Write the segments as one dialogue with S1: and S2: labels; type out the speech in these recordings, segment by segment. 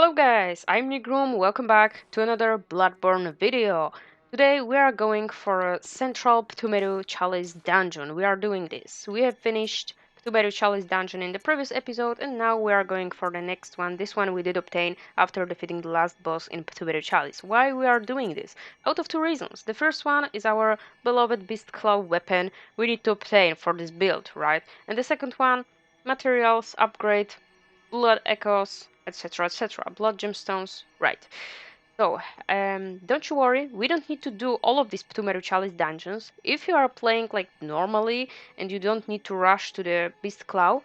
S1: Hello guys, I'm Nighrum, welcome back to another Bloodborne video. Today we are going for a Central Pthumeru Chalice Dungeon. We are doing this. We have finished Pthumeru Chalice Dungeon in the previous episode and now we are going for the next one. This one we did obtain after defeating the last boss in Pthumeru Chalice. Why we are doing this? Out of two reasons. The first one is our beloved Beast Claw weapon we need to obtain for this build, right? And the second one, materials, upgrade, blood echoes, etc., etc. Blood gemstones, right. So, don't you worry, we don't need to do all of these Pthumeru Chalice dungeons. If you are playing like normally and you don't need to rush to the Beast Claw,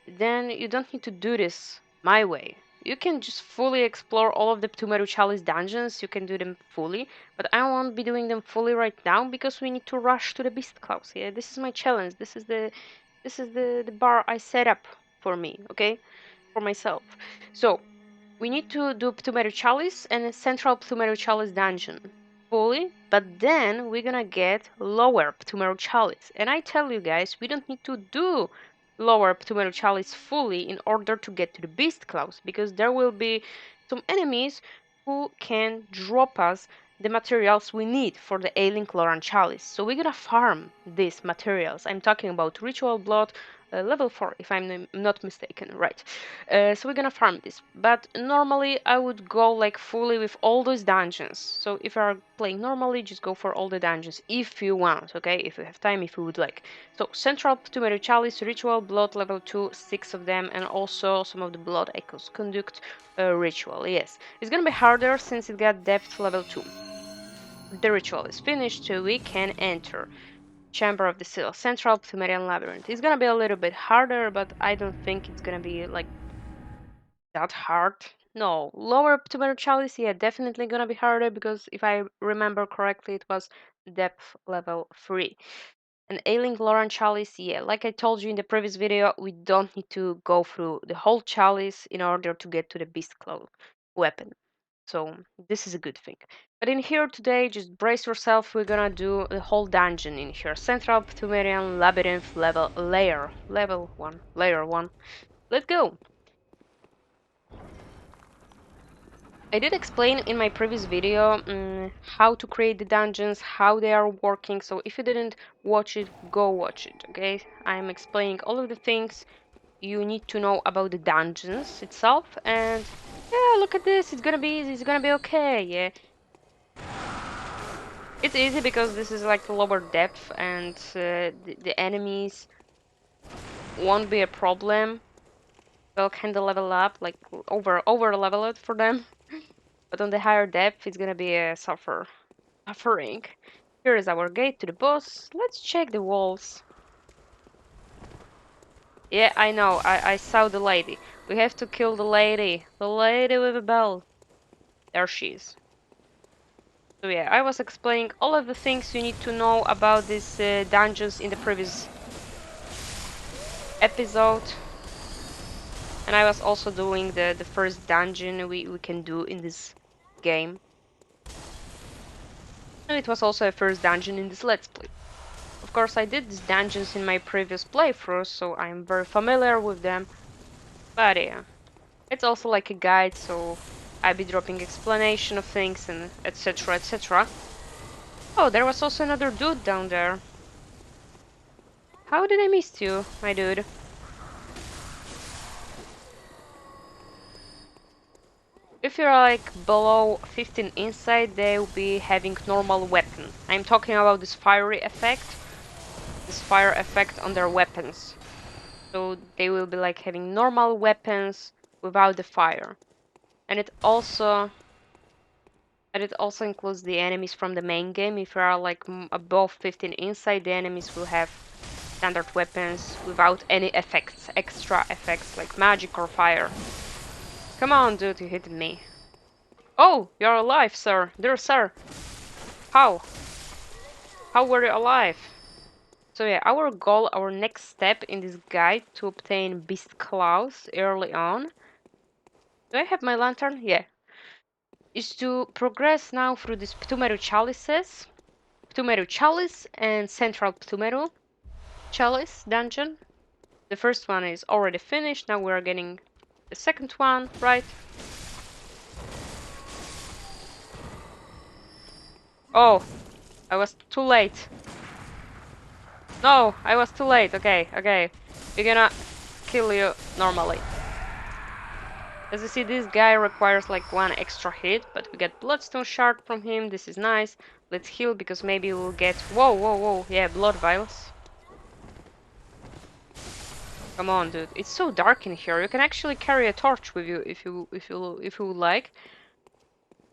S1: then you don't need to do this my way. You can just fully explore all of the Pthumeru Chalice dungeons, you can do them fully, but I won't be doing them fully right now because we need to rush to the Beast Claws. Yeah, this is my challenge. This is the bar I set up for me, okay? For myself. So, we need to do Pthumeru Chalice and a Central Pthumeru Chalice dungeon fully, but then we're gonna get lower Pthumeru Chalice. And I tell you guys, we don't need to do lower Pthumeru Chalice fully in order to get to the Beast Claws, because there will be some enemies who can drop us the materials we need for the Ailing Loran Chalice. So we're gonna farm these materials. I'm talking about Ritual Blood, level 4 if I'm not mistaken, right. So we're gonna farm this, but normally I would go like fully with all those dungeons. So if you are playing normally, just go for all the dungeons if you want, okay, if you have time, if you would like. So Central Pthumeru Chalice, Ritual Blood level 2, 6 of them, and also some of the Blood Echoes. Conduct Ritual, yes. It's gonna be harder since it got depth level 2. The ritual is finished, so we can enter. Chamber of the Seal, Central Pthumerian Labyrinth. It's gonna be a little bit harder, but I don't think it's gonna be like that hard. No, lower Pthumeru Chalice, yeah, definitely gonna be harder because if I remember correctly, it was depth level 3. And Ailing Loran Chalice, yeah, like I told you in the previous video, we don't need to go through the whole chalice in order to get to the Beast Claw weapon. So this is a good thing. But in here today, just brace yourself, we're gonna do the whole dungeon in here. Central Pthumerian Labyrinth level 1, layer 1. Let's go! I did explain in my previous video how to create the dungeons, how they are working, so if you didn't watch it, go watch it, okay? I'm explaining all of the things you need to know about the dungeons itself, and yeah, look at this, it's gonna be easy, it's gonna be okay, yeah. It's easy because this is like a lower depth and the enemies won't be a problem. They'll kind of level up, like over level it for them. But on the higher depth, it's gonna be a suffering. Here is our gate to the boss. Let's check the walls. Yeah, I know. I saw the lady. We have to kill the lady. The lady with a bell. There she is. So yeah, I was explaining all of the things you need to know about these dungeons in the previous episode. And I was also doing the first dungeon we can do in this game. And it was also a first dungeon in this Let's Play. Of course, I did these dungeons in my previous playthroughs, so I'm very familiar with them. But yeah, it's also like a guide, so I'll be dropping explanation of things and etc, etc. Oh, there was also another dude down there. How did I miss you, my dude? If you're like below 15 inside, they'll be having normal weapon. I'm talking about this fiery effect. This fire effect on their weapons. So they will be like having normal weapons without the fire. And it also includes the enemies from the main game. If you are like above 15 inside, the enemies will have standard weapons without any effects, extra effects like magic or fire. Come on, dude, you hit me. Oh, you're alive, sir. Dear sir. How? How were you alive? So yeah, our goal, our next step in this guide to obtain Beast Claws early on. Do I have my lantern? Yeah. Is to progress now through these Pthumeru Chalices. Pthumeru Chalice and Central Pthumeru Chalice Dungeon. The first one is already finished, now we're getting the second one, right? Oh, I was too late. No, I was too late. Okay, okay. We're gonna kill you normally. As you see, this guy requires like one extra hit, but we get bloodstone shard from him. This is nice. Let's heal because maybe we'll get. Whoa, whoa, whoa! Yeah, blood vials. Come on, dude. It's so dark in here. You can actually carry a torch with you if you would like.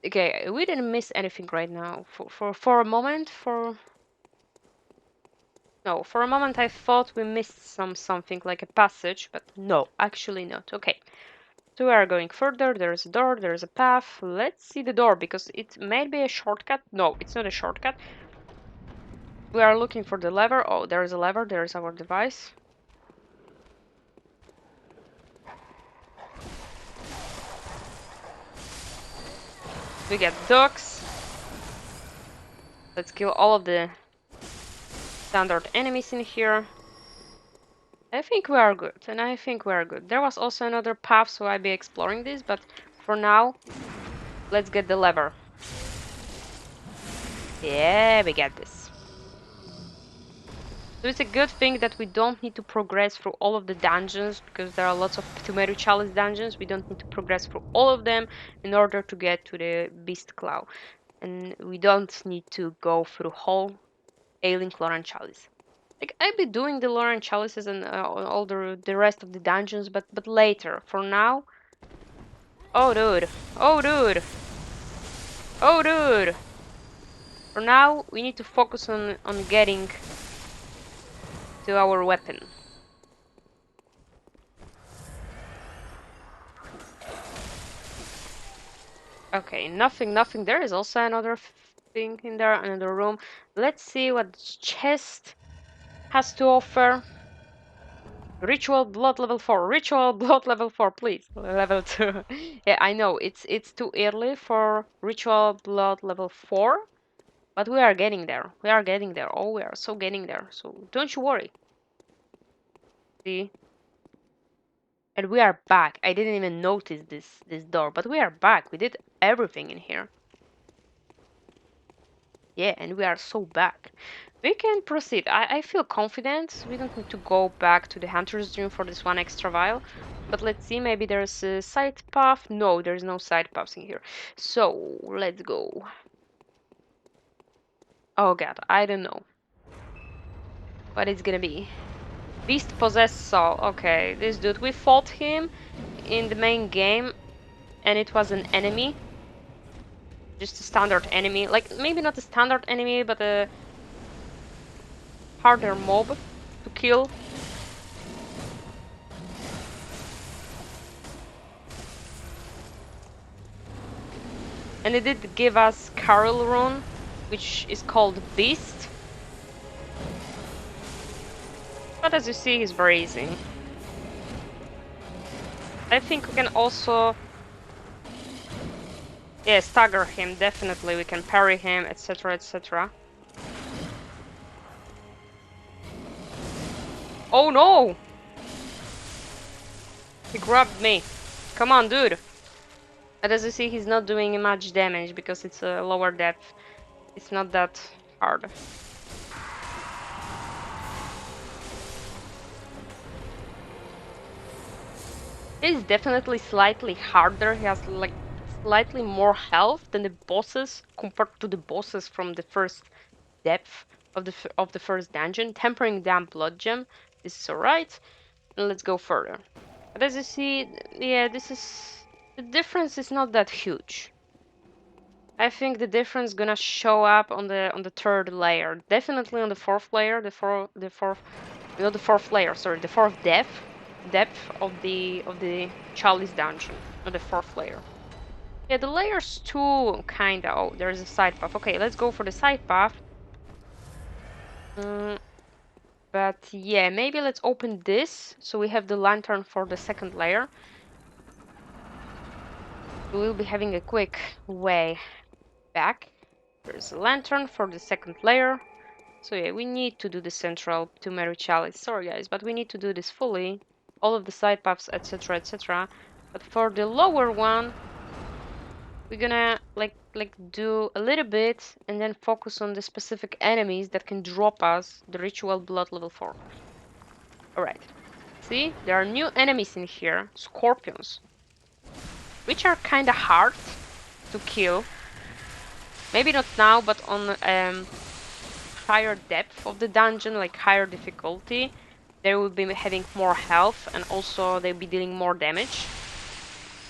S1: Okay, we didn't miss anything right now. For a moment, for a moment I thought we missed something like a passage, but no, actually not. Okay. So we are going further. There's a door, there's a path. Let's see the door because it may be a shortcut. No, it's not a shortcut. We are looking for the lever. Oh, there's a lever. There's our device. We get ducks. Let's kill all of the standard enemies in here. I think we are good, and I think we are good. There was also another path, so I'll be exploring this, but for now, let's get the lever. Yeah, we get this. So it's a good thing that we don't need to progress through all of the dungeons, because there are lots of Pthumeru Chalice dungeons. We don't need to progress through all of them in order to get to the Beast Claw. And we don't need to go through whole Ailing Lauren Chalice. Like, I'll be doing the Lauren Chalices and all the rest of the dungeons, but later. For now... Oh, dude. Oh, dude. Oh, dude. For now, we need to focus on getting to our weapon. Okay, nothing. There is also another thing in there, another room. Let's see what the chest has to offer. Ritual blood level 4. Ritual blood level 4, please. Level 2. Yeah, I know it's too early for ritual blood level 4, but we are getting there. We are getting there. Oh, we are so getting there. So don't you worry. See? And we are back. I didn't even notice this door, but we are back. We did everything in here. Yeah, and we are so back. We can proceed. I feel confident. We don't need to go back to the Hunter's Dream for this one extra vial. But let's see, maybe there's a side path. No, there's no side paths in here. So, let's go. Oh god, I don't know what it's gonna be. Beast Possessed Soul. Okay, this dude, we fought him in the main game, and it was an enemy. Just a standard enemy. Like, maybe not a standard enemy, but a harder mob to kill. And it did give us Carol rune, which is called Beast. But as you see, he's very easy. I think we can also... yeah, stagger him, definitely. We can parry him, etc, etc. Oh no! He grabbed me. Come on, dude. But as you see, he's not doing much damage because it's a lower depth. It's not that hard. He's definitely slightly harder. He has like slightly more health than the bosses compared to the bosses from the first depth of the first dungeon. Tempering down blood gem. This is alright. And let's go further. But as you see, yeah, the difference is not that huge. I think the difference gonna show up on the third layer. Definitely on the fourth layer, the fourth not the fourth layer, sorry, the fourth depth of the Chalice dungeon, not the fourth layer. Yeah, the layers too kinda. Oh, there's a side path. Okay, let's go for the side path. But yeah, maybe let's open this so we have the lantern for the second layer. We'll be having a quick way back. There's a lantern for the second layer. So yeah, we need to do the Central Pthumeru Chalice. Sorry guys, but we need to do this fully. All of the side paths, etc, etc. But for the lower one, we're gonna like do a little bit and then focus on the specific enemies that can drop us the ritual blood level 4. Alright. See, there are new enemies in here, scorpions, which are kinda hard to kill. Maybe not now, but on higher depth of the dungeon, like higher difficulty, they will be having more health and also they'll be dealing more damage.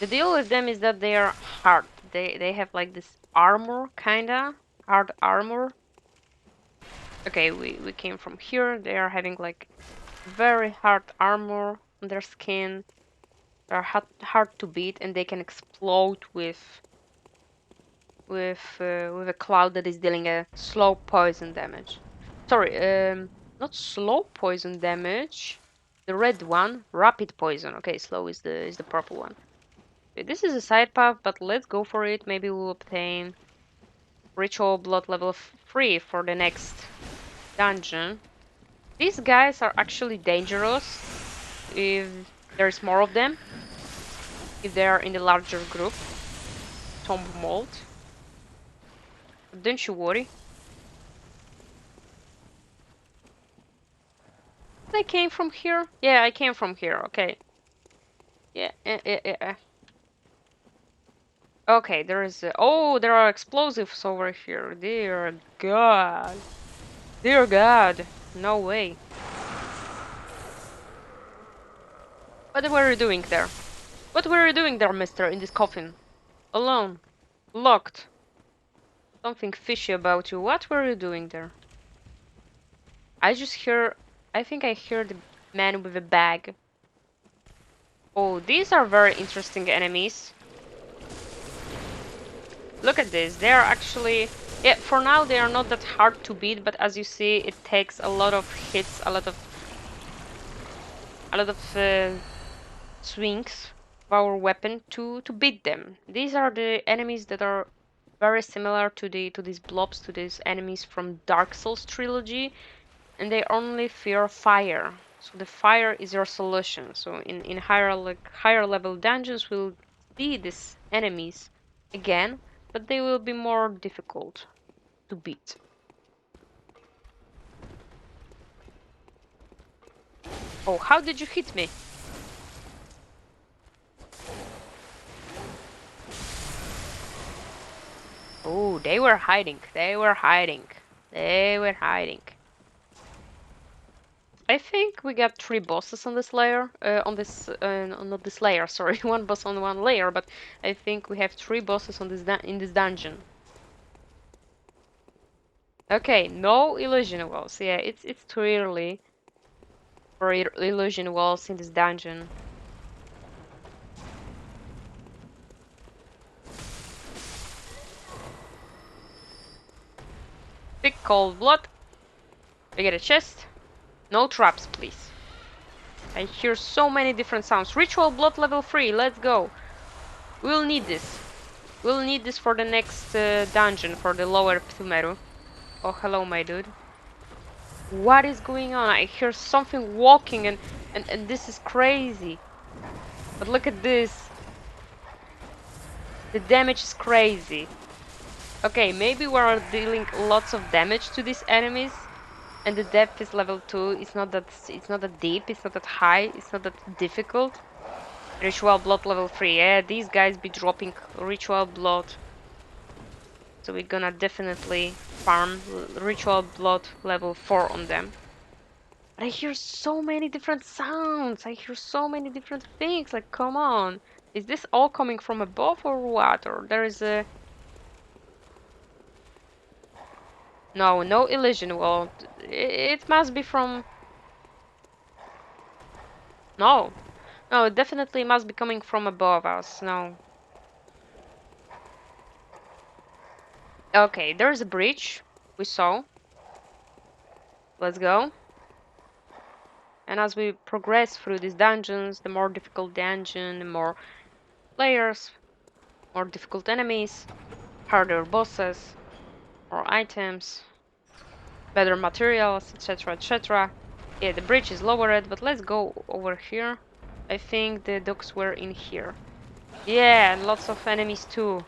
S1: The deal with them is that they are hard. They have like this armor, kinda hard armor. Okay, we came from here. They are having like very hard armor on their skin. They're hard to beat, and they can explode with a cloud that is dealing a slow poison damage. Sorry, not slow poison damage. The red one, rapid poison. Okay, slow is the purple one. Okay, this is a side path, but let's go for it. Maybe we'll obtain ritual blood level 3 for the next dungeon. These guys are actually dangerous if there's more of them. If they are in the larger group. Tomb mold. But don't you worry. I came from here? Yeah, I came from here. Okay. Yeah. Okay, there is. Oh, there are explosives over here. Dear God. Dear God. No way. What were you doing there? What were you doing there, mister, in this coffin? Alone. Locked. Something fishy about you. What were you doing there? I just hear. I think I hear the man with a bag. Oh, these are very interesting enemies. Look at this. They are actually... Yeah, for now they are not that hard to beat, but as you see, it takes a lot of hits, a lot of swings of our weapon to beat them. These are the enemies that are very similar to these blobs, to these enemies from Dark Souls trilogy, and they only fear fire. So the fire is your solution. So in higher level dungeons, we'll see these enemies again, but they will be more difficult to beat. Oh, how did you hit me? Oh, they were hiding. They were hiding. They were hiding. I think we got 3 bosses on this layer. Not this layer. Sorry, 1 boss on 1 layer. But I think we have 3 bosses on this in this dungeon. Okay, no illusion walls. Yeah, it's too early for illusion walls in this dungeon. Thick cold blood. We get a chest. No traps, please. I hear so many different sounds. Ritual blood level 3. Let's go. We'll need this. We'll need this for the next dungeon, for the lower Pthumeru. Oh, hello, my dude. What is going on? I hear something walking and this is crazy. But look at this. The damage is crazy. Okay, maybe we are dealing lots of damage to these enemies. And the depth is level 2. It's not that deep, it's not that high, it's not that difficult. Ritual blood level 3. Yeah, these guys be dropping ritual blood. So we're gonna definitely farm ritual blood level 4 on them. But I hear so many different sounds. I hear so many different things. Like, come on. Is this all coming from above or what? Or there is a... No, no illusion wall. It must be from... No. No, it definitely must be coming from above us. No. Okay, there's a bridge. We saw. Let's go. And as we progress through these dungeons, the more difficult dungeon, the more players, more difficult enemies, harder bosses, more items, better materials, etc, etc. Yeah, the bridge is lowered, but let's go over here. I think the docks were in here. Yeah, and lots of enemies too.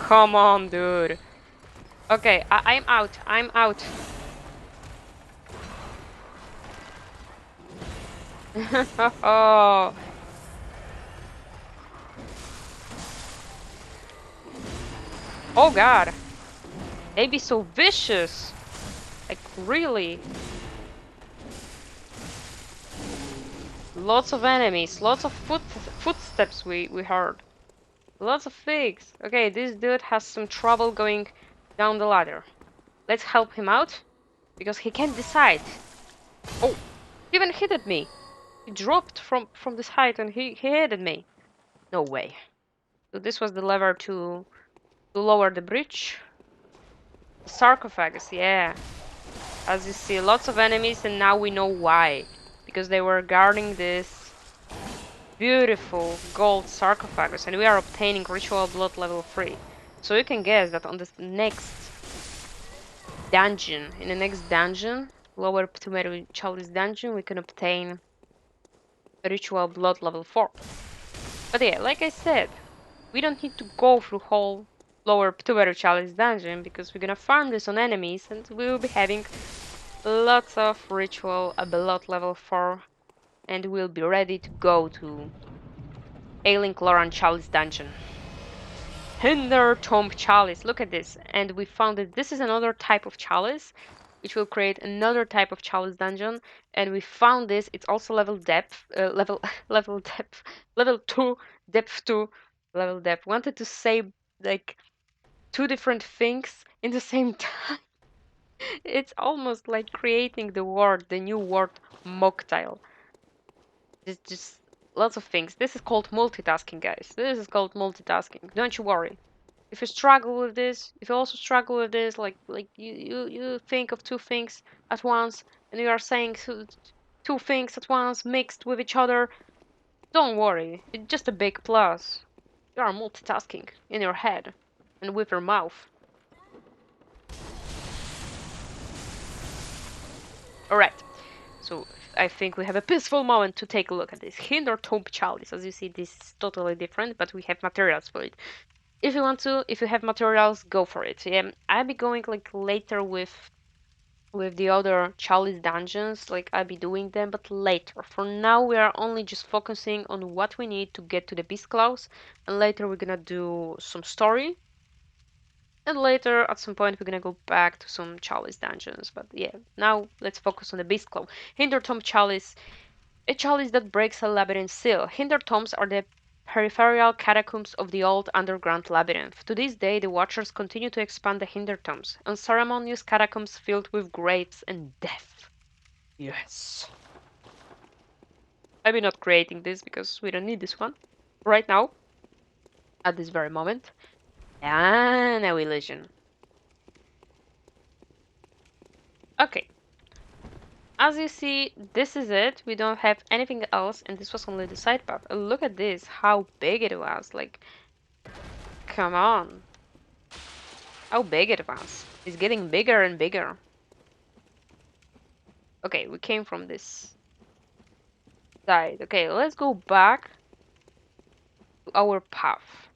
S1: Come on, dude. Okay, I'm out. I'm out. Oh. Oh god. They be so vicious. Like, really. Lots of enemies. Lots of footsteps we heard. Lots of things. Okay, this dude has some trouble going down the ladder. Let's help him out. Because he can't decide. Oh, he even hit at me. He dropped from this height and he hit at me. No way. So this was the lever to lower the bridge. The sarcophagus, yeah. As you see, lots of enemies, and now we know why. Because they were guarding this beautiful gold sarcophagus, and we are obtaining ritual blood level 3. So you can guess that on the next dungeon, lower Pthumeru Chalice Dungeon, we can obtain ritual blood level 4. But yeah, like I said, we don't need to go through whole lower Pthumeru Chalice Dungeon because we're gonna farm this on enemies and we will be having lots of ritual blood level 4 and we'll be ready to go to Ailing Loran Chalice Dungeon. Hinder Tomb Chalice, look at this. And we found that this is another type of chalice, which will create another type of chalice dungeon. And we found this, it's also level depth, level depth, level 2, depth 2, level depth. Wanted to say like two different things in the same time. It's almost like creating the new word mocktail. It's just lots of things. This is called multitasking, guys. This is called multitasking. Don't you worry. If you struggle with this, if you also struggle with this, like you think of two things at once and you are saying two things at once mixed with each other, don't worry. It's just a big plus. You are multitasking in your head and with your mouth. Alright, so I think we have a peaceful moment to take a look at this. Hinder Tomb Chalice. As you see, this is totally different, but we have materials for it. If you want to, if you have materials, go for it. Yeah, I'll be going like later with the other chalice dungeons, like I'll be doing them, but later. For now, we are only just focusing on what we need to get to the Beast Claws, and later we're gonna do some story. And later, at some point, we're gonna go back to some chalice dungeons. But yeah, now let's focus on the Beast Claw. Hinder Tomb Chalice, a chalice that breaks a labyrinth seal. Hinder Tombs are the peripheral catacombs of the old underground labyrinth. To this day, the Watchers continue to expand the Hinder Tombs, unceremonious catacombs filled with graves and death. Yes. Maybe not creating this because we don't need this one right now, at this very moment. And a illusion. Okay. As you see, this is it. We don't have anything else, and this was only the side path. Look at this, how big it was. Like, come on. How big it was. It's getting bigger and bigger. Okay, we came from this side. Okay, let's go back to our path.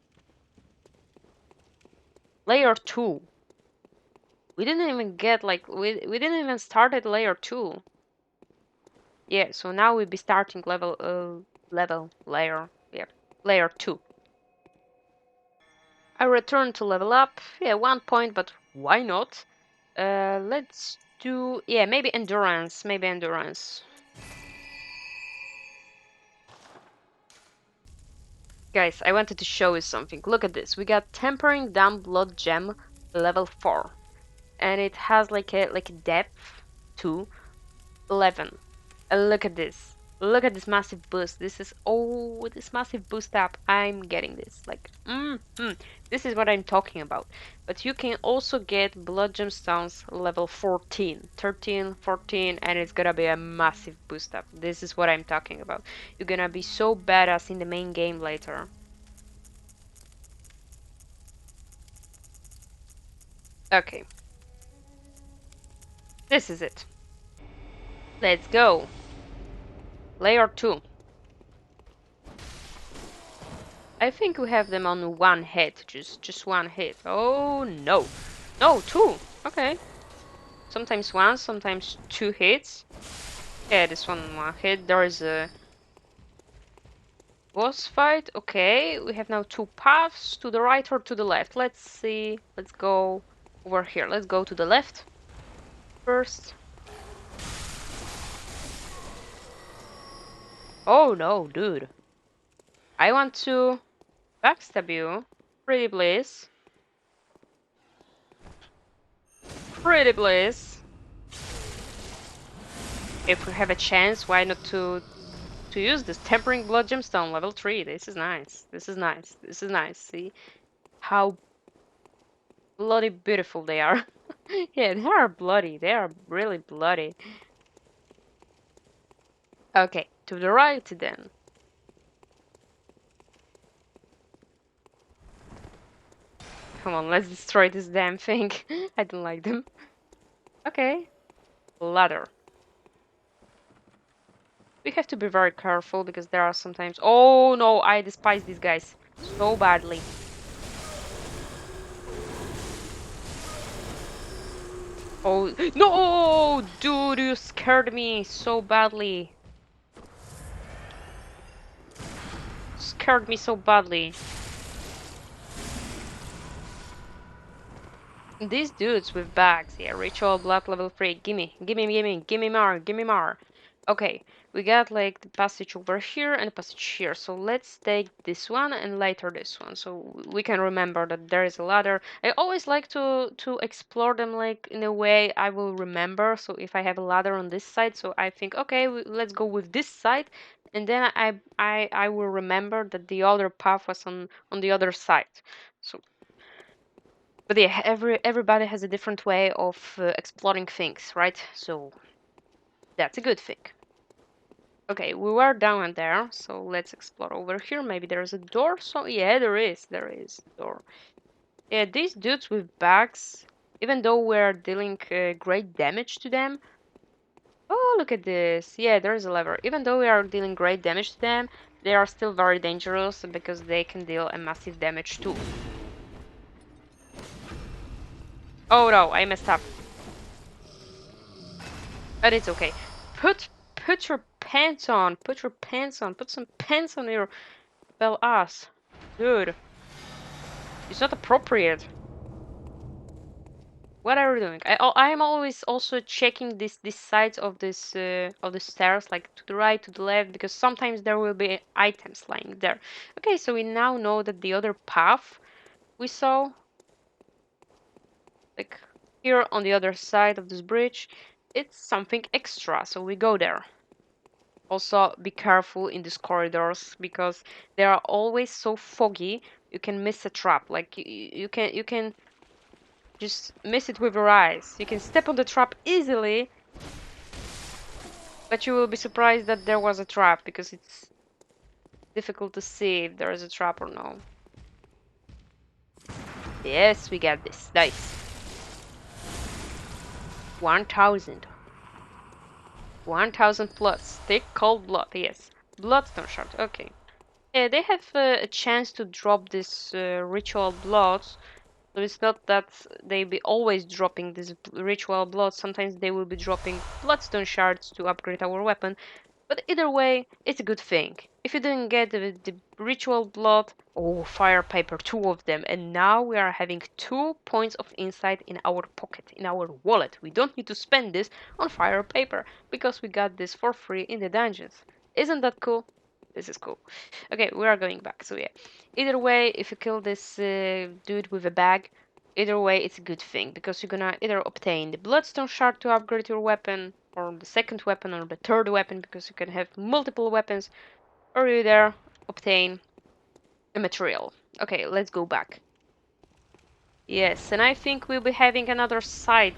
S1: Layer 2. We didn't even get like we didn't even start at layer 2. Yeah, so now we'll be starting layer 2. I returned to level up. Yeah, 1 point, but why not? Let's do yeah, maybe endurance, Guys, I wanted to show you something. Look at this. We got Tempering Down Blood Gem level 4. And it has like a depth to 11. And look at this. Look at this massive boost. This is with this massive boost up, I'm getting this. Like, this is what I'm talking about. But you can also get blood gemstones level 14, 13, 14, and it's gonna be a massive boost up. This is what I'm talking about. You're gonna be so badass in the main game later. Okay. This is it. Let's go. Layer 2. I think we have them on one hit, just one hit. Oh no. No, two. Okay. Sometimes one, sometimes two hits. Yeah, this one hit. There is a boss fight. Okay, we have now two paths, to the right or to the left. Let's see. Let's go over here. Let's go to the left first. Oh no, dude. I want to backstab you. Pretty please. Pretty please. If we have a chance, why not to use this Tempering Blood Gemstone level 3? This is nice. This is nice. This is nice. See how bloody beautiful they are. Yeah, they are bloody. They are really bloody. Okay, to the right then. Come on, let's destroy this damn thing. I don't like them. Okay, ladder. We have to be very careful because there are sometimes... Oh no, I despise these guys so badly. Oh, no! Dude, you scared me so badly. Scared me so badly. These dudes with bags, yeah, ritual blood level 3. Gimme, gimme, gimme, gimme more, gimme more. Okay, we got like the passage over here and the passage here. So let's take this one and later this one, so we can remember that there is a ladder. I always like to explore them like in a way I will remember. So if I have a ladder on this side, so I think okay, let's go with this side, and then I will remember that the other path was on the other side. So but yeah, everybody has a different way of exploring things, right? So that's a good thing. Okay, we were down there, so let's explore over here. Maybe there's a door. So yeah, there is a door. Yeah, these dudes with bags, even though we're dealing great damage to them. Oh, look at this. Yeah, there's a lever. Even though we are dealing great damage to them, they are still very dangerous because they can deal a massive damage too. Oh no, I messed up. But it's okay. Put your pants on. Put your pants on. Put some pants on your bell ass. Dude. It's not appropriate. What are you doing? I'm always also checking this sides of this of the stairs, like to the right, to the left, because sometimes there will be items lying there. Okay, so we now know that the other path we saw, like here on the other side of this bridge, it's something extra, so we go there. Also, be careful in these corridors because they are always so foggy. You can miss a trap. Like you can just miss it with your eyes. You can step on the trap easily, but you will be surprised that there was a trap because it's difficult to see if there is a trap or no. Yes, we got this. Nice. 1000. 1000 plus. Thick cold blood. Yes. Bloodstone shard. Okay. Yeah, they have a chance to drop this ritual blood. So it's not that they be always dropping this ritual blood. Sometimes they will be dropping bloodstone shards to upgrade our weapon. But either way, it's a good thing. If you didn't get the ritual blood, oh, fire paper, two of them, and now we are having 2 points of insight in our pocket, in our wallet. We don't need to spend this on fire paper because we got this for free in the dungeons. Isn't that cool? This is cool. Okay, we are going back. So yeah, either way, if you kill this dude with a bag, either way, it's a good thing because you're gonna either obtain the bloodstone shard to upgrade your weapon, or the second weapon, or the third weapon, because you can have multiple weapons, or you either obtain a material. Okay, let's go back. Yes, and I think we'll be having another side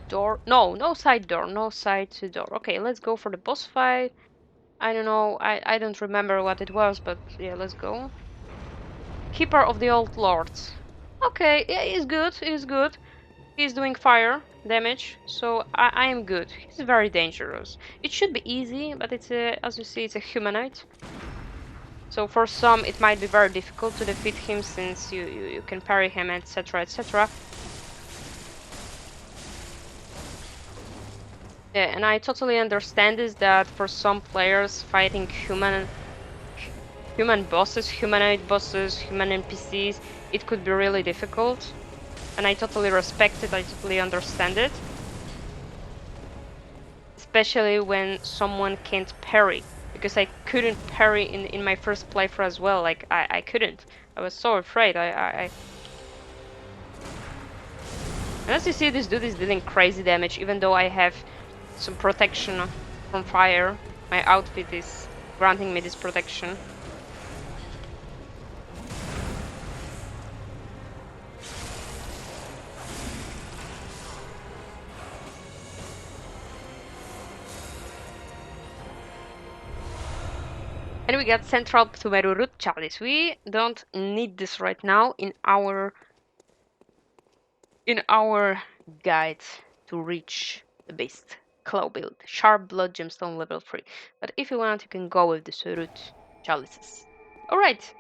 S1: door. No, no side door, no side door. Okay, let's go for the boss fight. I don't know, I don't remember what it was, but yeah, let's go. Keeper of the Old Lords. Okay, yeah, he's good, he's good. He's doing fire damage, so I am good. He's very dangerous. It should be easy, but it's a, as you see, it's a humanoid. So for some it might be very difficult to defeat him since you can parry him, etc, etc. Yeah, and I totally understand this, that for some players fighting human bosses, humanoid bosses, human NPCs, it could be really difficult. And I totally respect it, I totally understand it. Especially when someone can't parry. Because I couldn't parry in my first playthrough as well. Like, I couldn't. I was so afraid. And as you see, this dude is dealing crazy damage, even though I have some protection from fire. My outfit is granting me this protection. And we got Central Pthumeru Chalice. We don't need this right now in our guide to reach the beast. Claw build, sharp blood gemstone level 3. But if you want, you can go with the root chalices. Alright,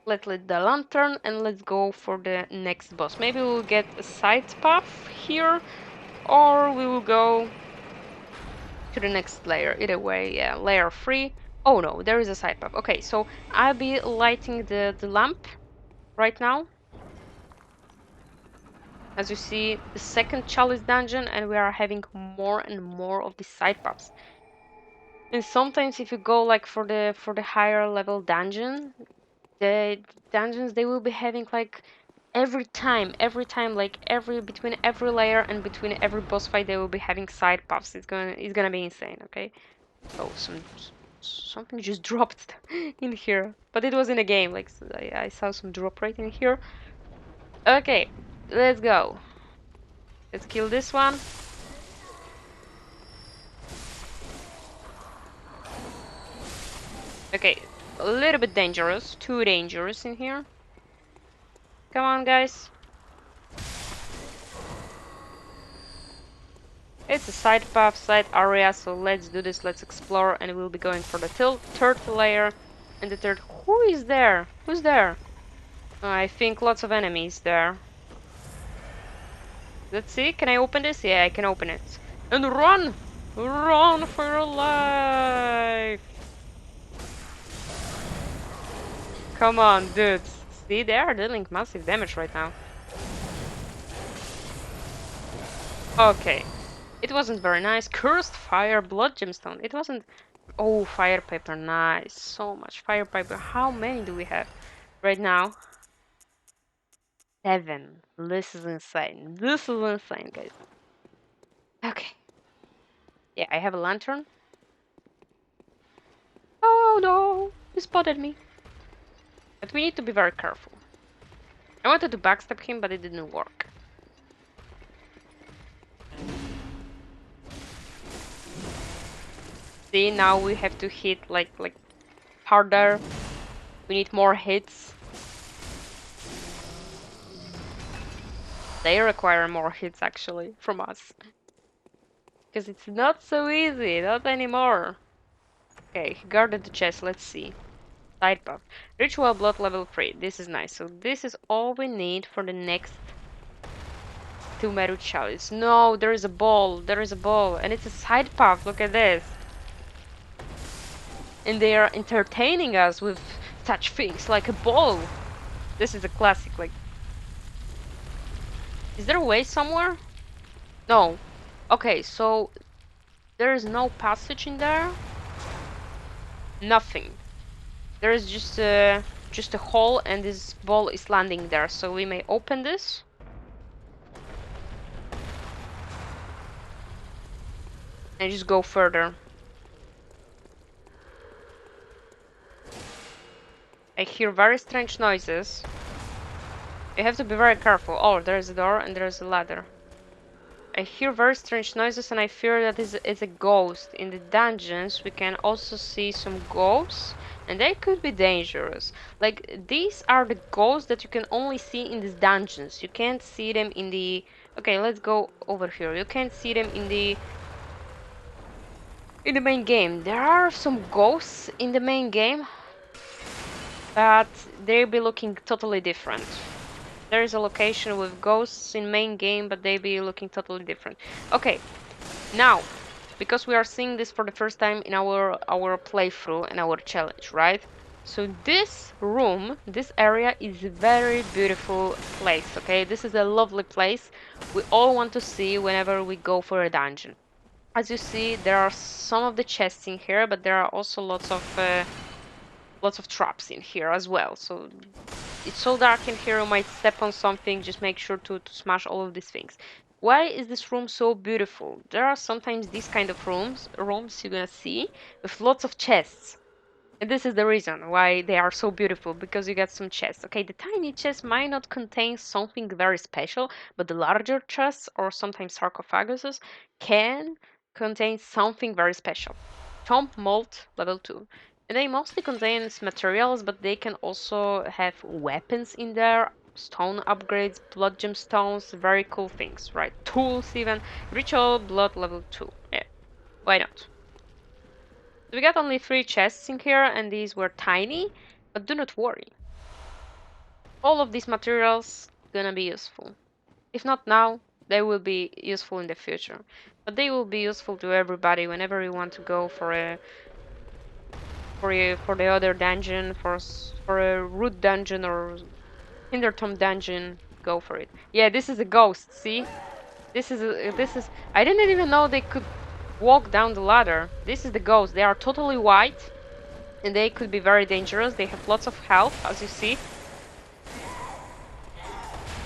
S1: let's lit the lantern and let's go for the next boss. Maybe we'll get a side path here, or we will go to the next layer. Either way, yeah, layer 3. Oh no, there is a side path. Okay, so I'll be lighting the lamp right now. As you see, the second chalice dungeon, and we are having more and more of the side paths. And sometimes if you go like for the higher level dungeon, the dungeons they will be having like every time like every between every layer and between every boss fight they will be having side paths. It's gonna be insane, okay? Oh, something just dropped in here, but it was in a game. Like I saw some drop right in here. Okay, let's go. Let's kill this one. Okay, a little bit dangerous. Too dangerous in here. Come on, guys. It's a side path, side area, so let's do this. Let's explore, and we'll be going for the third layer. And the third... Who is there? Who's there? I think lots of enemies there. Let's see. Can I open this? Yeah, I can open it. And run! Run for your life! Come on, dudes. See, they are dealing massive damage right now. Okay. It wasn't very nice. Cursed fire, blood gemstone. It wasn't... Oh, fire paper. Nice. So much fire paper. How many do we have right now? 7. This is insane. This is insane, guys. Okay. Yeah, I have a lantern. Oh no! He spotted me. But we need to be very careful. I wanted to backstab him, but it didn't work. See, now we have to hit like harder. We need more hits. They require more hits actually from us. Because it's not so easy, not anymore. Okay, he guarded the chest, let's see. Side path. Ritual blood level 3. This is nice. So this is all we need for the next Pthumeru Chalice. No, there is a ball. There is a ball. And it's a side path. Look at this. And they are entertaining us with such things like a ball. This is a classic. Like, is there a way somewhere? No. Okay, so there is no passage in there. Nothing. There is just a hole, and this ball is landing there. So we may open this. And just go further. I hear very strange noises. You have to be very careful. Oh, there's a door and there's a ladder. I hear very strange noises and I fear that it's a ghost. In the dungeons we can also see some ghosts and they could be dangerous. Like, these are the ghosts that you can only see in these dungeons. You can't see them in the... Okay, let's go over here. You can't see them in the main game. There are some ghosts in the main game. but they'll be looking totally different. There is a location with ghosts in main game, but they be looking totally different. Okay, now, because we are seeing this for the first time in our playthrough and our challenge, right? So this room, this area is a very beautiful place, okay? This is a lovely place we all want to see whenever we go for a dungeon. As you see, there are some of the chests in here, but there are also lots of traps in here as well. So it's so dark in here, you might step on something, just make sure to smash all of these things. Why is this room so beautiful? There are sometimes these kind of rooms you're gonna see with lots of chests. And this is the reason why they are so beautiful, because you get some chests. Okay, the tiny chests might not contain something very special, but the larger chests or sometimes sarcophaguses can contain something very special. Tomb mold level 2. And they mostly contain materials, but they can also have weapons in there, stone upgrades, blood gemstones, very cool things, right? Tools even. Ritual blood level 2. Yeah, why not? So we got only 3 chests in here, and these were tiny, but do not worry. All of these materials gonna be useful. If not now, they will be useful in the future. But they will be useful to everybody whenever you want to go for the other dungeon, for a root dungeon or Hindertom dungeon. Go for it. Yeah, this is a ghost. See, this is. I didn't even know they could walk down the ladder. This is the ghost. They are totally white. And they could be very dangerous. They have lots of health, as you see.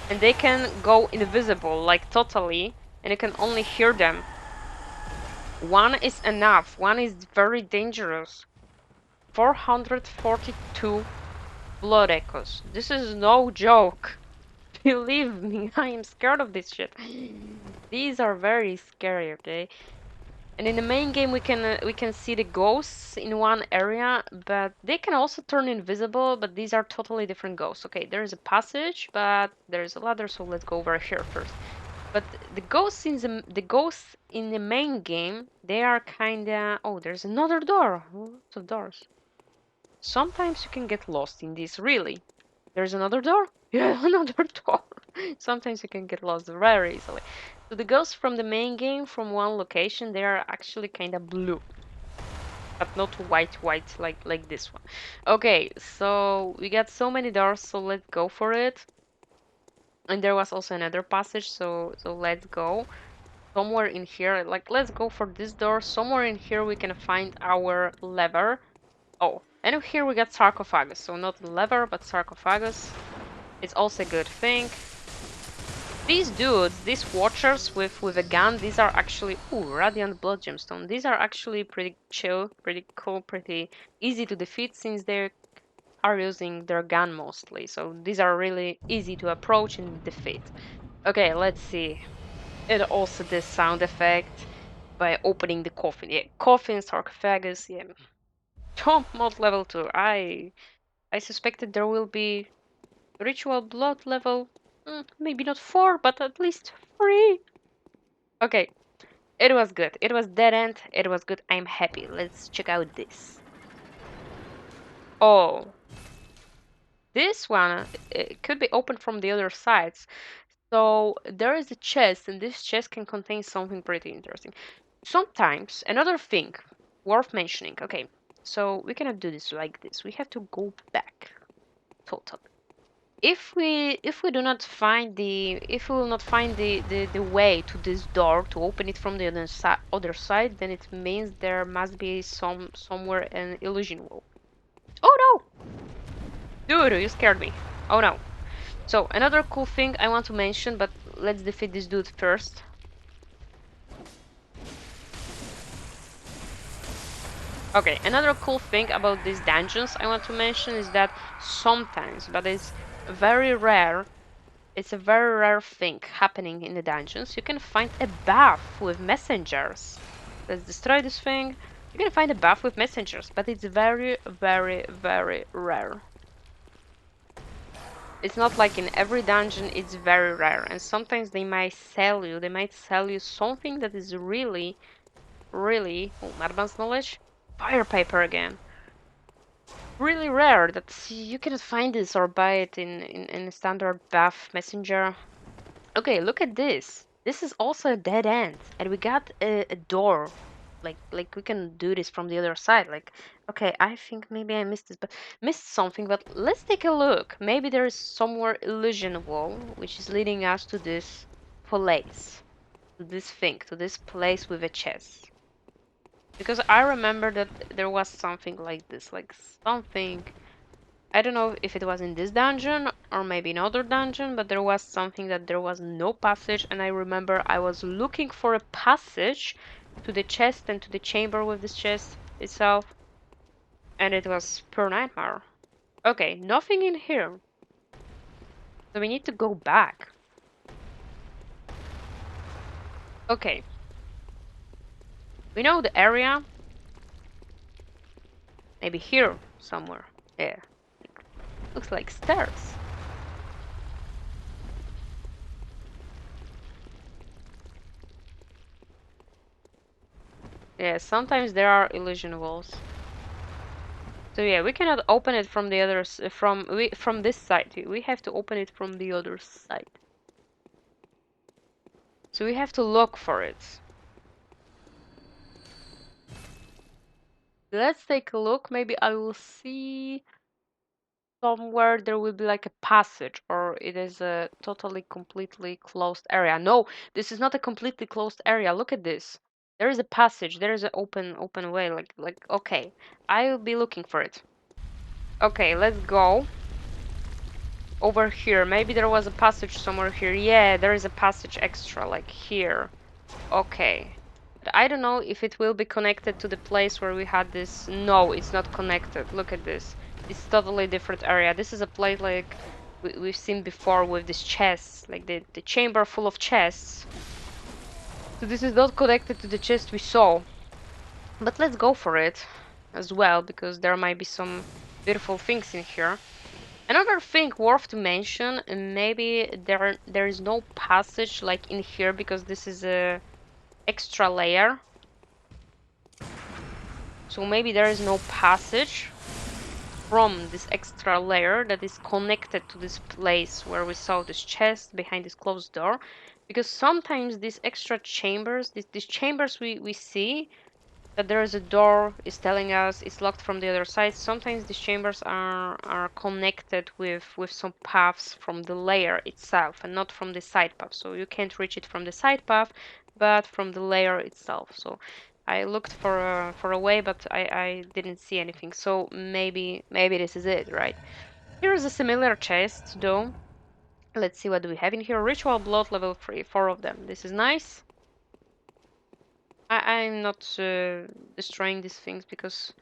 S1: And they can go invisible, like totally, and you can only hear them. One is enough. One is very dangerous. 442 blood echoes. This is no joke. Believe me, I am scared of this shit. These are very scary, okay? And in the main game, we can see the ghosts in one area, but they can also turn invisible. But these are totally different ghosts. Okay, there is a passage, but there is a ladder, so let's go over here first. But the ghosts in the main game, they are kinda. Oh, there's another door. Lots of doors. Sometimes you can get lost in this. Really, there's another door. Yeah, another door. Sometimes you can get lost very easily. So the ghosts from the main game from one location, they are actually kind of blue, but not white like this one. Okay, so we got so many doors, so let's go for it. And there was also another passage, so let's go. Somewhere in here, like let's go for this door. Somewhere in here we can find our lever. Oh, and here we got sarcophagus. So not lever, but sarcophagus. It's also a good thing. These dudes, these watchers with a gun, these are actually radiant blood gemstone. These are actually pretty chill, pretty cool, pretty easy to defeat since they are using their gun mostly. So these are really easy to approach and defeat. Okay, let's see. It also this sound effect by opening the coffin. Yeah, coffin, sarcophagus, yeah. Top mod level 2. I suspected there will be ritual blood level, maybe not 4, but at least 3. Okay, it was good. It was dead end. It was good. I'm happy. Let's check out this. Oh, this one it could be opened from the other sides. So there is a chest, and this chest can contain something pretty interesting. Sometimes another thing worth mentioning. Okay, so we cannot do this like this. We have to go back. Totally. If we do not find the if we will not find the way to this door to open it from the other side, then it means there must be somewhere an illusion wall. Oh no! Dude, you scared me. Oh no. So another cool thing I want to mention, but let's defeat this dude first. Okay, another cool thing about these dungeons I want to mention is that sometimes, but it's very rare, it's a very rare thing happening in the dungeons. You can find a buff with messengers. Let's destroy this thing. You can find a buff with messengers, but it's very, very, very rare. It's not like in every dungeon, it's very rare. And sometimes they might sell you something that is really, really, oh, advanced knowledge? Fire paper again. really rare that you cannot find this or buy it in a standard BAF messenger. Okay, look at this. This is also a dead end, and we got a door. Like we can do this from the other side. Like, okay, I think maybe I missed this, but missed something. But let's take a look. Maybe there is somewhere illusion wall, which is leading us to this place, to this thing, to this place with a chest. Because I remember that there was something like this, like something. I don't know if it was in this dungeon or maybe another dungeon, but there was something that there was no passage, and I remember I was looking for a passage to the chest and to the chamber with this chest itself, and it was pure nightmare. Okay, nothing in here, so we need to go back. Okay, we know the area, maybe here somewhere. Yeah, looks like stairs. Yeah, sometimes there are illusion walls. So yeah, we cannot open it from the other from this side. We have to open it from the other side. So we have to look for it. Let's take a look. Maybe I will see somewhere there will be like a passage, or it is a totally completely closed area. No, this is not a completely closed area. Look at this. There is a passage. There is an open way. Like okay, I will be looking for it. Okay, let's go over here. Maybe there was a passage somewhere here. Yeah, there is a passage extra, like here. Okay. But I don't know if it will be connected to the place where we had this. No, it's not connected. Look at this. It's totally different area. This is a place like we've seen before with this chest, like the chamber full of chests. So this is not connected to the chest we saw. But let's go for it as well, because there might be some beautiful things in here. Another thing worth to mention, maybe there is no passage like in here because this is a extra layer. So maybe there is no passage from this extra layer that is connected to this place where we saw this chest behind this closed door. Because sometimes these extra chambers, these chambers we see, that there is a door is telling us it's locked from the other side. Sometimes these chambers are connected with some paths from the layer itself and not from the side path. So you can't reach it from the side path, but from the layer itself. So I looked for a way, but I didn't see anything. So maybe this is it, right? Here is a similar chest though. Let's see what do we have in here. Ritual blood level 3, 4 of them. This is nice. I'm not destroying these things because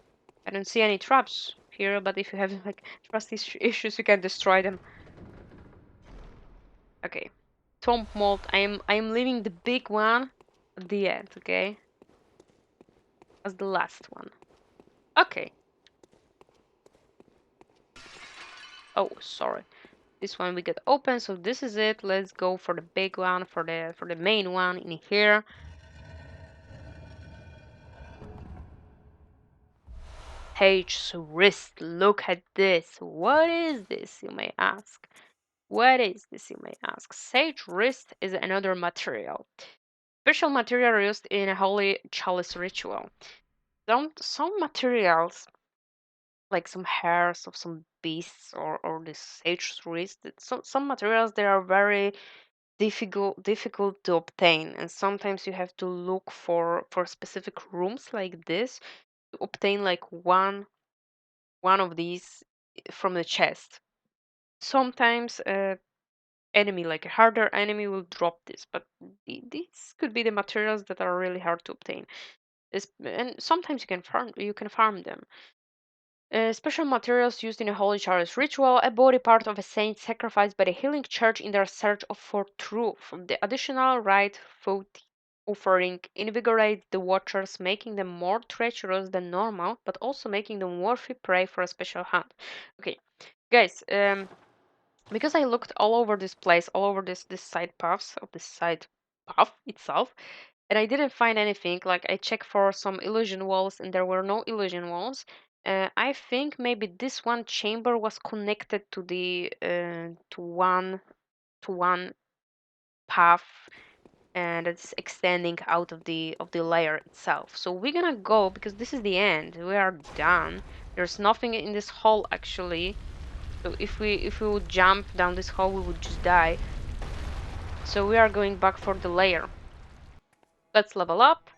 S1: I don't see any traps here, but if you have like trust issues, you can destroy them. Okay. Tomb mold. I'm leaving the big one at the end, okay? As the last one. Okay. Oh, sorry. This one we got open, so this is it. Let's go for the big one, for the main one in here. Sage's wrist. Look at this. What is this, you may ask? What is this, you may ask? Sage wrist is another material. Special material used in a holy chalice ritual. Some materials, like some hairs of some beasts or the sage's wrist, some materials they are very difficult to obtain, and sometimes you have to look for specific rooms like this to obtain like one of these from the chest. Sometimes enemy, like a harder enemy, will drop this, but these could be the materials that are really hard to obtain. And sometimes you can farm them. Special materials used in a holy chalice ritual, a body part of a saint sacrificed by the healing church in their search for truth. The additional right foot offering invigorate the watchers, making them more treacherous than normal, but also making them worthy prey for a special hunt. Okay, guys, because I looked all over this place, all over this side paths of this side path itself, and I didn't find anything. Like I checked for some illusion walls, and there were no illusion walls. I think maybe this one chamber was connected to the to one path, and it's extending out of the layer itself. So we're gonna go because this is the end. We are done. There's nothing in this hole actually. So if we would jump down this hole, we would just die. So we are going back for the layer. Let's level up.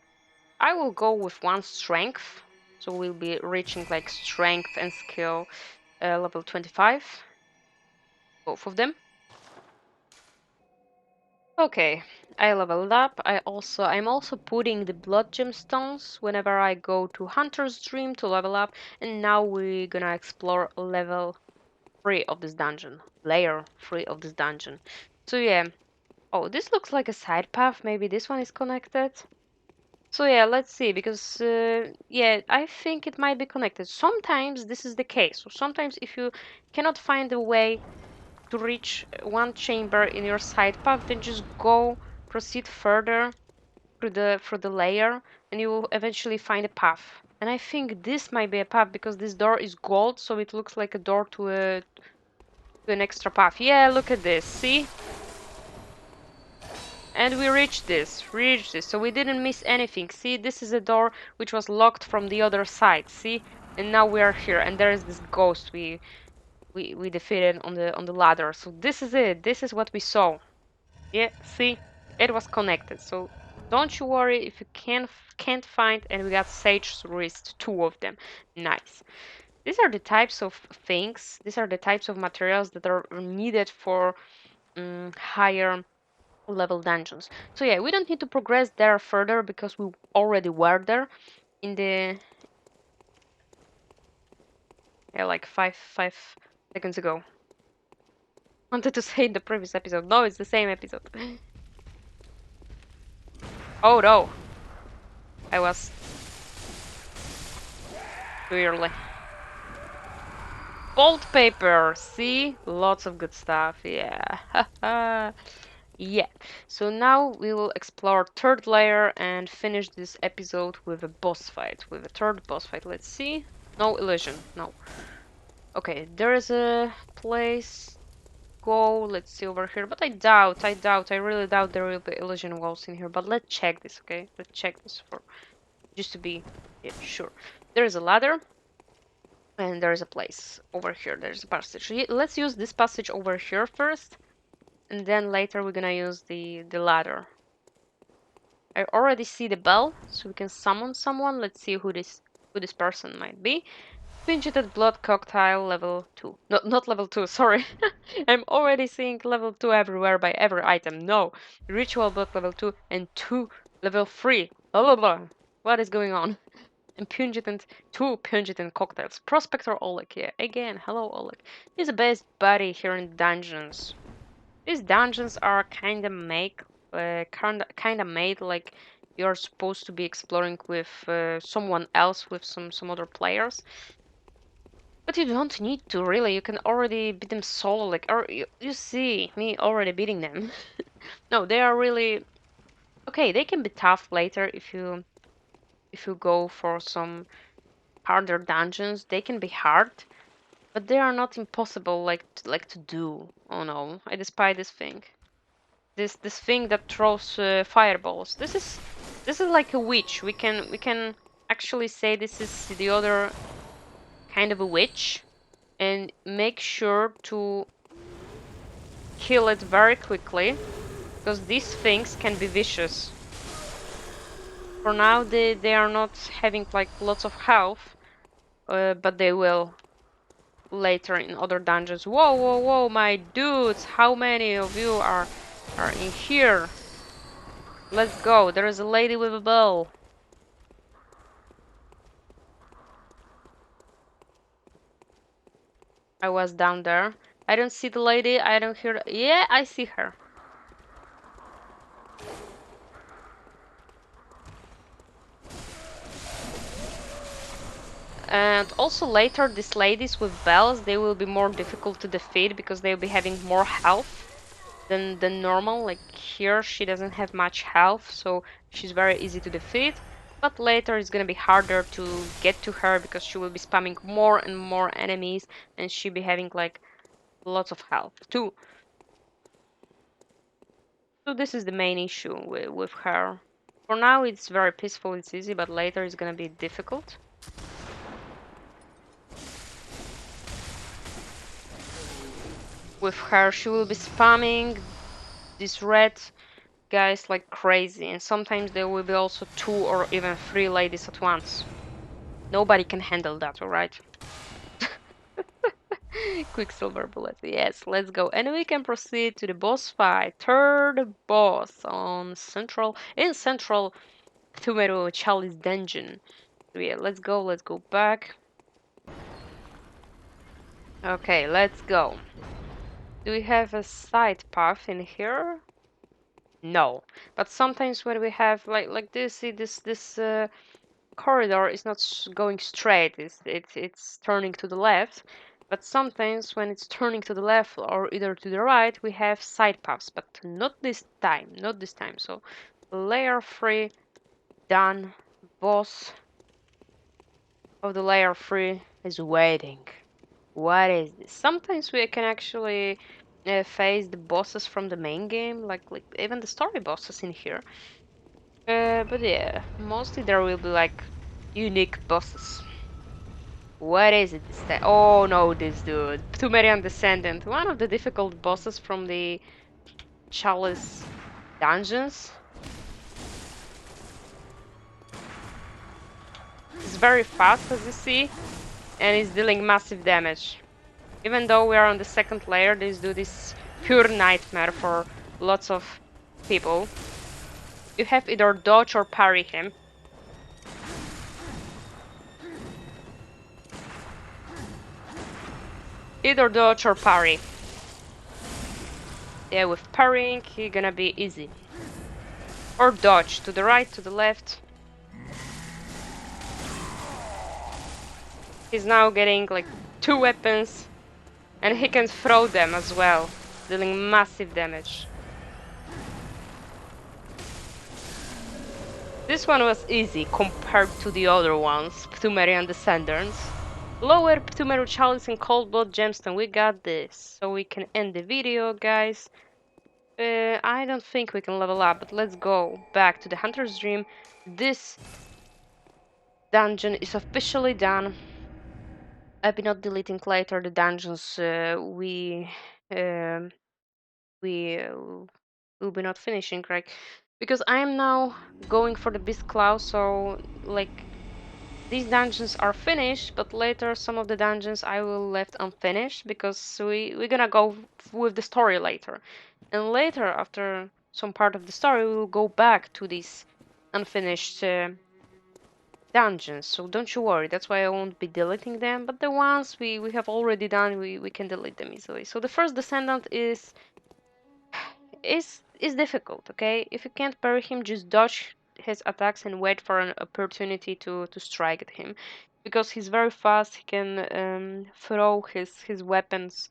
S1: I will go with one strength. So we'll be reaching like strength and skill level 25. Both of them. Okay, I leveled up. I'm also putting the blood gemstones whenever I go to Hunter's Dream to level up. And now we're gonna explore level 3 of this dungeon. Layer 3 of this dungeon. So yeah. Oh, this looks like a side path. Maybe this one is connected. So yeah, let's see, because yeah, I think it might be connected. Sometimes this is the case. So sometimes if you cannot find a way to reach one chamber in your side path, then just proceed further through the layer, and you will eventually find a path. And I think this might be a path because this door is gold, so it looks like a door to an extra path. Yeah, look at this. See? And we reached this, so we didn't miss anything. See, this is a door which was locked from the other side. See, and now we are here, and there is this ghost we defeated on the ladder. So this is it. This is what we saw. Yeah, see, it was connected. So don't you worry if you can't find. And we got Sage's Wrist, two of them. Nice. These are the types of things. These are the types of materials that are needed for higher level dungeons. So yeah, we don't need to progress there further because we already were there in the yeah, like five seconds ago. Wanted to say in the previous episode. No, it's the same episode. Oh no, I was too early. Bolt paper. See, lots of good stuff. Yeah. Yeah. So now we will explore third layer and finish this episode with a boss fight. With a third boss fight. Let's see. No illusion. No. Okay, there is a place. Go. Let's see over here. But I really doubt there will be illusion walls in here. But let's check this, okay? Let's check this for just to be sure. There is a ladder. And there is a place over here. There's a passage. Let's use this passage over here first. And then later we're gonna use the ladder. I already see the bell, so we can summon someone. Let's see who this person might be. Pincheted blood cocktail level 2. No, not level 2, sorry. I'm already seeing level 2 everywhere by every item. No. Ritual blood level 2 and 2 level 3. Blah blah blah. What is going on? And two pungent cocktails. Prospector Oleg here. Again, hello Oleg. He's the best buddy here in dungeons. These dungeons are kinda made like you're supposed to be exploring with someone else, with some other players. But you don't need to really. You can already beat them solo, like, or you see me already beating them. No, they are really okay. They can be tough later if you go for some harder dungeons. They can be hard, but they are not impossible like to do. Oh no, I despise this thing. This thing that throws fireballs. This is like a witch. We can actually say this is the other kind of a witch, and make sure to kill it very quickly because these things can be vicious. For now, they are not having like lots of health, but they will later in other dungeons. Whoa, whoa, whoa, my dudes! How many of you are in here? Let's go. There is a lady with a bell. I was down there. I don't see the lady. I don't hear. Yeah, I see her. And also later, these ladies with bells, they will be more difficult to defeat because they'll be having more health than normal. Like here, she doesn't have much health, so she's very easy to defeat. but later it's gonna be harder to get to her because she will be spamming more and more enemies, and she'll be having like lots of health too. So this is the main issue with her. For now it's very peaceful, it's easy, but later it's gonna be difficult. With her, she will be spamming these red guys like crazy, and sometimes there will be also 2 or even 3 ladies at once. Nobody can handle that, alright? Quicksilver bullet. Yes, let's go. And we can proceed to the boss fight. Third boss on Central Pthumeru Chalice Dungeon. So yeah, let's go back. Okay, let's go. Do we have a side path in here? No. But sometimes when we have like this, see this corridor is not going straight. It's turning to the left. But sometimes when it's turning to the left or either to the right, we have side paths. But not this time. Not this time. So layer 3 done. Boss of the layer 3 is waiting. What is this? Sometimes we can actually face the bosses from the main game, like even the story bosses in here. But yeah, mostly there will be like unique bosses. What is it this time? Oh no, this dude. Pthumerian Descendant, one of the difficult bosses from the Chalice dungeons. He's very fast, as you see, and he's dealing massive damage. Even though we are on the second layer, this dude is pure nightmare for lots of people. You have either dodge or parry him. Either dodge or parry. Yeah, with parrying, he's gonna be easy. Or dodge, to the right, to the left. He's now getting like 2 weapons, and he can throw them as well, dealing massive damage. This one was easy compared to the other ones, Pthumerian Descendants. Lower Pthumeru Chalice and Cold Blood Gemstone, we got this. So we can end the video, guys. I don't think we can level up, but let's go back to the Hunter's Dream. This dungeon is officially done. I'll be not deleting later the dungeons um, we will be not finishing, right? Because I am now going for the Beast Claw, so like these dungeons are finished, but later some of the dungeons I will left unfinished because we're gonna go with the story later. And later, after some part of the story, we will go back to these unfinished dungeons. So don't you worry, that's why I won't be deleting them. But the ones we have already done, we can delete them easily. So the first Descendant is difficult, okay? If you can't parry him, just dodge his attacks and wait for an opportunity to strike at him. Because he's very fast, he can throw his weapons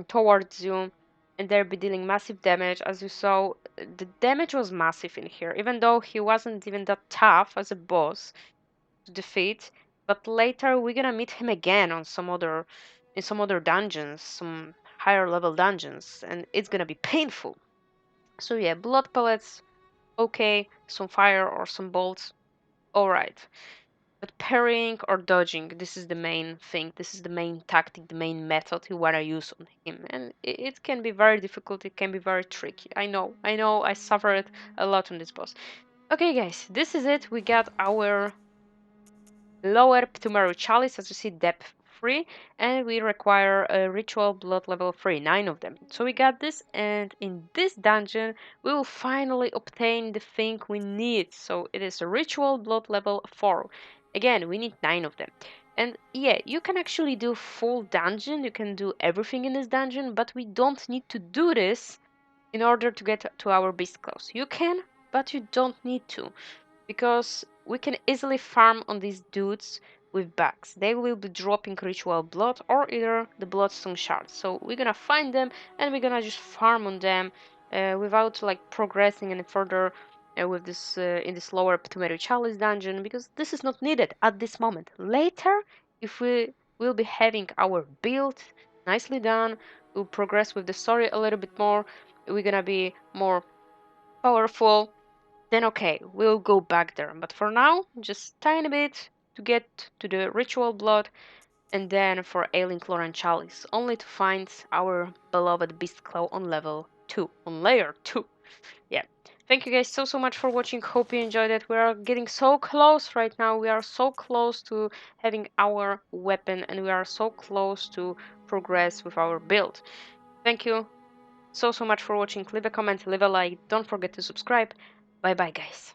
S1: towards you, and they'll be dealing massive damage. As you saw, the damage was massive in here, even though he wasn't even that tough as a boss to defeat. But later we're gonna meet him again on some other dungeons, some higher level dungeons, and it's gonna be painful. So yeah, blood pellets, okay, some fire or some bolts, alright. But parrying or dodging, this is the main thing, this is the main tactic, the main method you wanna use on him. And it can be very difficult, it can be very tricky. I know, I suffered a lot on this boss. Okay guys, this is it. We got our lower Pthumeru Chalice, as you see, depth 3, and we require a ritual blood level 3, 9 of them. So we got this, and in this dungeon we will finally obtain the thing we need. So it is a ritual blood level 4. Again, we need 9 of them. And yeah, you can actually do full dungeon, you can do everything in this dungeon, but we don't need to do this in order to get to our beast claws. You can, but you don't need to, because we can easily farm on these dudes with bugs. They will be dropping ritual blood or either the bloodstone shards. So we're gonna find them and we're gonna just farm on them without like progressing any further. with this in this lower Pthumeru Chalice dungeon, because this is not needed at this moment. Later, if we will be having our build nicely done, we'll progress with the story a little bit more. We're gonna be more powerful. Then okay, we'll go back there. But for now, just tiny bit to get to the ritual blood, and then for Ailing Chlorine Chalice, only to find our beloved Beast Claw on level 2, on layer 2. Yeah. Thank you guys so much for watching. Hope you enjoyed it. We are getting so close right now. We are so close to having our weapon, and we are so close to progress with our build. Thank you so much for watching. Leave a comment, leave a like. Don't forget to subscribe. Bye bye, guys.